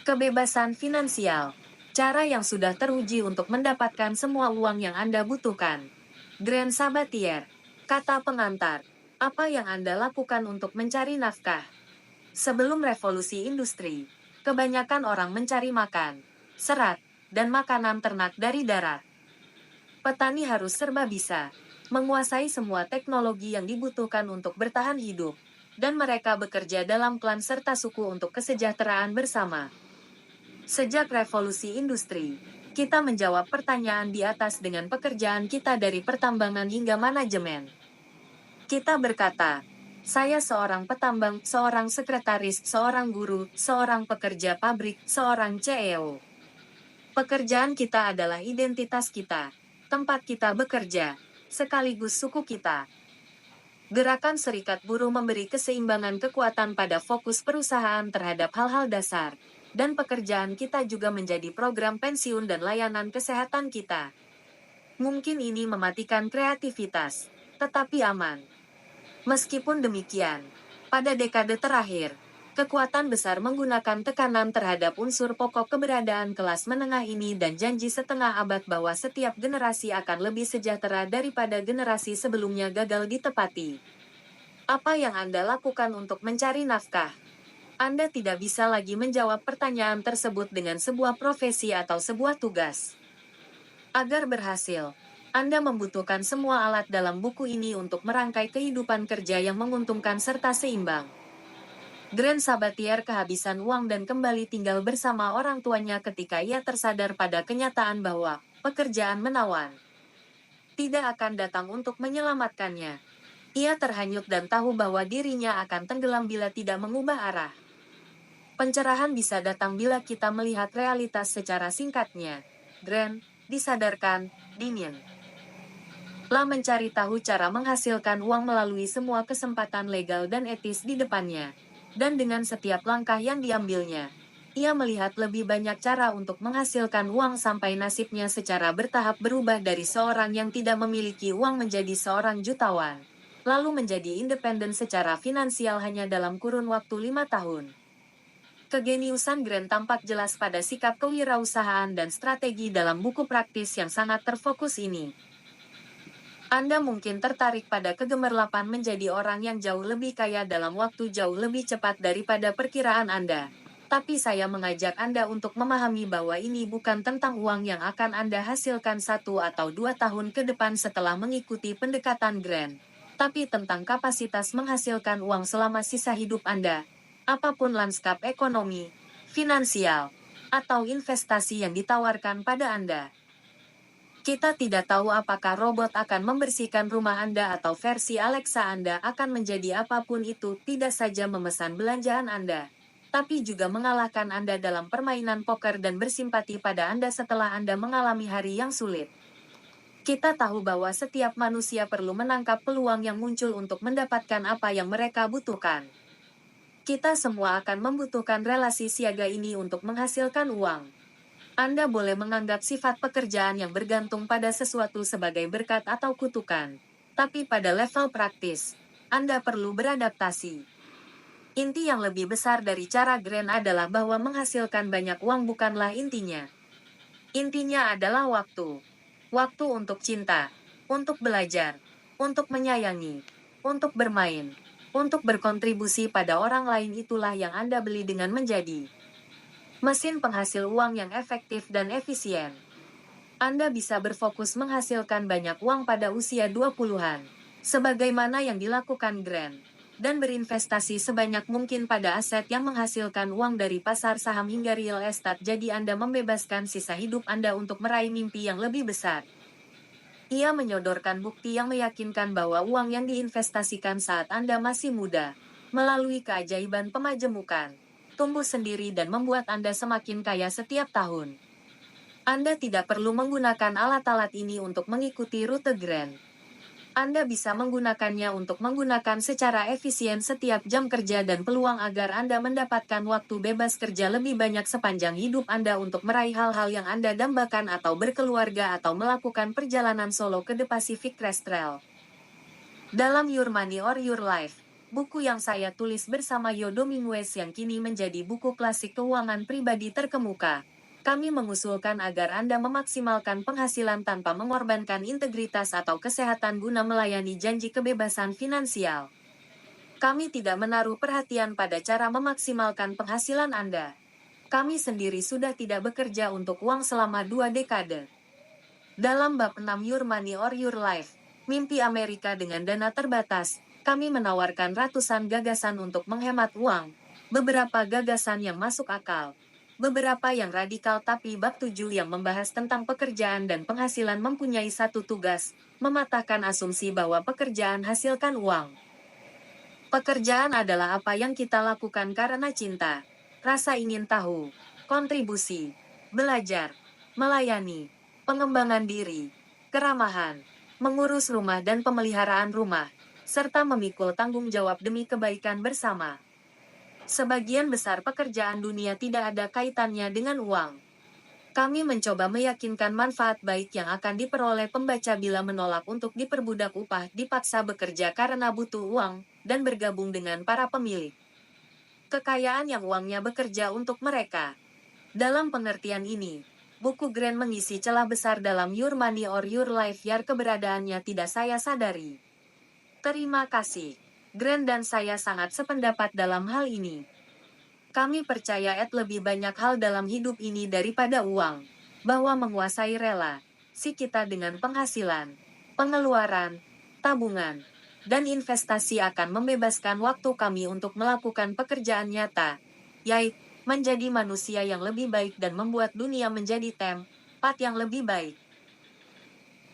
Kebebasan finansial. Cara yang sudah teruji untuk mendapatkan semua uang yang Anda butuhkan. Grand Sabatier. Kata pengantar. Apa yang Anda lakukan untuk mencari nafkah? Sebelum revolusi industri, kebanyakan orang mencari makan, serat, dan makanan ternak dari darat. Petani harus serba bisa, menguasai semua teknologi yang dibutuhkan untuk bertahan hidup, dan mereka bekerja dalam klan serta suku untuk kesejahteraan bersama. Sejak revolusi industri, kita menjawab pertanyaan di atas dengan pekerjaan kita dari pertambangan hingga manajemen. Kita berkata, saya seorang petambang, seorang sekretaris, seorang guru, seorang pekerja pabrik, seorang CEO. Pekerjaan kita adalah identitas kita, tempat kita bekerja, sekaligus suku kita. Gerakan Serikat Buruh memberi keseimbangan kekuatan pada fokus perusahaan terhadap hal-hal dasar, dan pekerjaan kita juga menjadi program pensiun dan layanan kesehatan kita. Mungkin ini mematikan kreativitas, tetapi aman. Meskipun demikian, pada dekade terakhir, kekuatan besar menggunakan tekanan terhadap unsur pokok keberadaan kelas menengah ini dan janji setengah abad bahwa setiap generasi akan lebih sejahtera daripada generasi sebelumnya gagal ditepati. Apa yang Anda lakukan untuk mencari nafkah? Anda tidak bisa lagi menjawab pertanyaan tersebut dengan sebuah profesi atau sebuah tugas. Agar berhasil, Anda membutuhkan semua alat dalam buku ini untuk merangkai kehidupan kerja yang menguntungkan serta seimbang. Grand Sabatier kehabisan uang dan kembali tinggal bersama orang tuanya ketika ia tersadar pada kenyataan bahwa pekerjaan menawan tidak akan datang untuk menyelamatkannya. Ia terhanyut dan tahu bahwa dirinya akan tenggelam bila tidak mengubah arah. Pencerahan bisa datang bila kita melihat realitas secara singkatnya. Grand, disadarkan, dingin. La mencari tahu cara menghasilkan uang melalui semua kesempatan legal dan etis di depannya. Dan dengan setiap langkah yang diambilnya, ia melihat lebih banyak cara untuk menghasilkan uang sampai nasibnya secara bertahap berubah dari seorang yang tidak memiliki uang menjadi seorang jutawan. Lalu menjadi independen secara finansial hanya dalam kurun waktu 5 tahun. Kegeniusan Grant tampak jelas pada sikap kewirausahaan dan strategi dalam buku praktis yang sangat terfokus ini. Anda mungkin tertarik pada kegemerlapan menjadi orang yang jauh lebih kaya dalam waktu jauh lebih cepat daripada perkiraan Anda. Tapi saya mengajak Anda untuk memahami bahwa ini bukan tentang uang yang akan Anda hasilkan 1 atau 2 tahun ke depan setelah mengikuti pendekatan Grant, tapi tentang kapasitas menghasilkan uang selama sisa hidup Anda, apapun lanskap ekonomi, finansial, atau investasi yang ditawarkan pada Anda. Kita tidak tahu apakah robot akan membersihkan rumah Anda atau versi Alexa Anda akan menjadi apapun itu, tidak saja memesan belanjaan Anda, tapi juga mengalahkan Anda dalam permainan poker dan bersimpati pada Anda setelah Anda mengalami hari yang sulit. Kita tahu bahwa setiap manusia perlu menangkap peluang yang muncul untuk mendapatkan apa yang mereka butuhkan. Kita semua akan membutuhkan relasi siaga ini untuk menghasilkan uang. Anda boleh menganggap sifat pekerjaan yang bergantung pada sesuatu sebagai berkat atau kutukan. Tapi pada level praktis, Anda perlu beradaptasi. Inti yang lebih besar dari cara Grant adalah bahwa menghasilkan banyak uang bukanlah intinya. Intinya adalah waktu. Waktu untuk cinta, untuk belajar, untuk menyayangi, untuk bermain, untuk berkontribusi pada orang lain. Itulah yang Anda beli dengan menjadi mesin penghasil uang yang efektif dan efisien. Anda bisa berfokus menghasilkan banyak uang pada usia 20-an, sebagaimana yang dilakukan Grant, dan berinvestasi sebanyak mungkin pada aset yang menghasilkan uang dari pasar saham hingga real estate. Jadi Anda membebaskan sisa hidup Anda untuk meraih mimpi yang lebih besar. Ia menyodorkan bukti yang meyakinkan bahwa uang yang diinvestasikan saat Anda masih muda, melalui keajaiban pemajemukan, tumbuh sendiri dan membuat Anda semakin kaya setiap tahun. Anda tidak perlu menggunakan alat-alat ini untuk mengikuti rute Grant. Anda bisa menggunakannya untuk menggunakan secara efisien setiap jam kerja dan peluang agar Anda mendapatkan waktu bebas kerja lebih banyak sepanjang hidup Anda untuk meraih hal-hal yang Anda dambakan atau berkeluarga atau melakukan perjalanan solo ke The Pacific Crest Trail. Dalam Your Money or Your Life, buku yang saya tulis bersama Yo Dominguez yang kini menjadi buku klasik keuangan pribadi terkemuka. Kami mengusulkan agar Anda memaksimalkan penghasilan tanpa mengorbankan integritas atau kesehatan guna melayani janji kebebasan finansial. Kami tidak menaruh perhatian pada cara memaksimalkan penghasilan Anda. Kami sendiri sudah tidak bekerja untuk uang selama 2 dekade. Dalam bab 6 Your Money or Your Life, Mimpi Amerika dengan Dana Terbatas, kami menawarkan ratusan gagasan untuk menghemat uang. Beberapa gagasan yang masuk akal. Beberapa yang radikal, tapi bab 7 yang membahas tentang pekerjaan dan penghasilan mempunyai satu tugas, mematahkan asumsi bahwa pekerjaan hasilkan uang. Pekerjaan adalah apa yang kita lakukan karena cinta, rasa ingin tahu, kontribusi, belajar, melayani, pengembangan diri, keramahan, mengurus rumah dan pemeliharaan rumah, serta memikul tanggung jawab demi kebaikan bersama. Sebagian besar pekerjaan dunia tidak ada kaitannya dengan uang. Kami mencoba meyakinkan manfaat baik yang akan diperoleh pembaca bila menolak untuk diperbudak upah, dipaksa bekerja karena butuh uang, dan bergabung dengan para pemilik kekayaan yang uangnya bekerja untuk mereka. Dalam pengertian ini, buku Grant mengisi celah besar dalam Your Money or Your Life yang keberadaannya tidak saya sadari. Terima kasih. Grant dan saya sangat sependapat dalam hal ini. Kami percaya lebih banyak hal dalam hidup ini daripada uang, bahwa menguasai relasi kita dengan penghasilan, pengeluaran, tabungan, dan investasi akan membebaskan waktu kami untuk melakukan pekerjaan nyata, yaitu menjadi manusia yang lebih baik dan membuat dunia menjadi tempat yang lebih baik.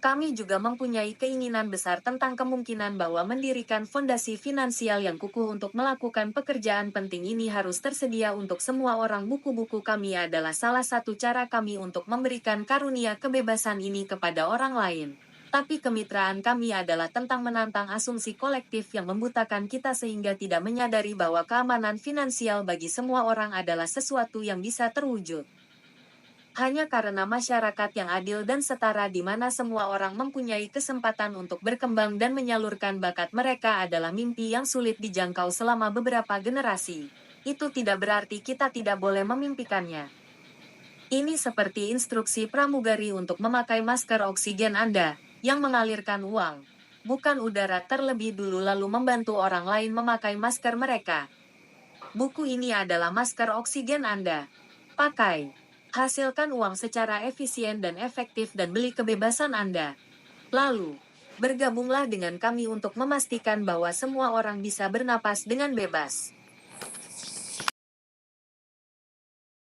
Kami juga mempunyai keinginan besar tentang kemungkinan bahwa mendirikan fondasi finansial yang kukuh untuk melakukan pekerjaan penting ini harus tersedia untuk semua orang. Buku-buku kami adalah salah satu cara kami untuk memberikan karunia kebebasan ini kepada orang lain. Tapi kemitraan kami adalah tentang menantang asumsi kolektif yang membutakan kita sehingga tidak menyadari bahwa keamanan finansial bagi semua orang adalah sesuatu yang bisa terwujud hanya karena masyarakat yang adil dan setara di mana semua orang mempunyai kesempatan untuk berkembang dan menyalurkan bakat mereka adalah mimpi yang sulit dijangkau selama beberapa generasi. Itu tidak berarti kita tidak boleh memimpikannya. Ini seperti instruksi pramugari untuk memakai masker oksigen Anda, yang mengalirkan uang, bukan udara terlebih dulu lalu membantu orang lain memakai masker mereka. Buku ini adalah masker oksigen Anda. Pakai. Hasilkan uang secara efisien dan efektif dan beli kebebasan Anda. Lalu, bergabunglah dengan kami untuk memastikan bahwa semua orang bisa bernapas dengan bebas.